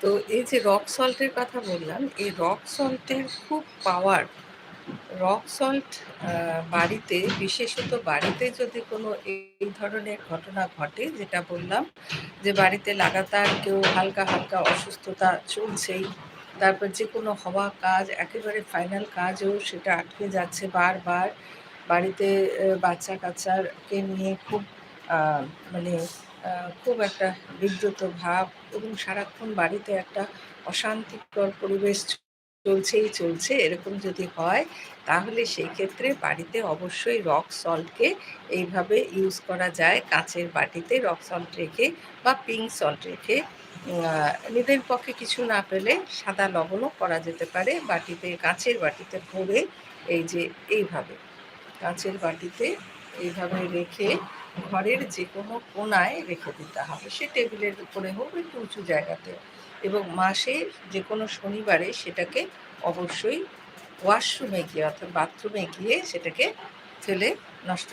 তো এই যে রক সল্টের কথা বললাম, এই রক সল্টের খুব পাওয়ার। রক সল্ট বাড়িতে, বিশেষত বাড়িতে যদি কোনো এই ধরনের ঘটনা ঘটে, যেটা বললাম যে বাড়িতে লাগাতার কেউ হালকা হালকা অসুস্থতা চলছেই, তারপর যে কোনো হওয়া কাজ একেবারে ফাইনাল কাজও সেটা আটকে যাচ্ছে বারবার, বাড়িতে বাচ্চা কাচ্চাকে নিয়ে খুব মানে খুব একটা বিব্রত ভাব, এবং সারাক্ষণ বাড়িতে একটা অশান্তিকর পরিবেশ চলছেই চলছে, এরকম যদি হয়, তাহলে সেই ক্ষেত্রে বাড়িতে অবশ্যই রক সল্টকে এইভাবে ইউজ করা যায়। কাঁচের বাটিতে রক সল্ট রেখে বা পিঙ্ক সল্ট রেখে, নিজের পক্ষে কিছু না পেলে সাদা লবণও করা যেতে পারে। বাটিতে, কাঁচের বাটিতে ভরে এই যে এইভাবে কাঁচের বাটিতে এইভাবে রেখে ঘরের যে কোনো কোণায় রেখে দিতে হবে, সে টেবিলের উপরে হোক, একটু উঁচু জায়গাতে, এবং মাসে যে কোনো শনিবারে সেটাকে অবশ্যই ওয়াশরুমে গিয়ে অর্থাৎ বাথরুমে গিয়ে সেটাকে ফেলে নষ্ট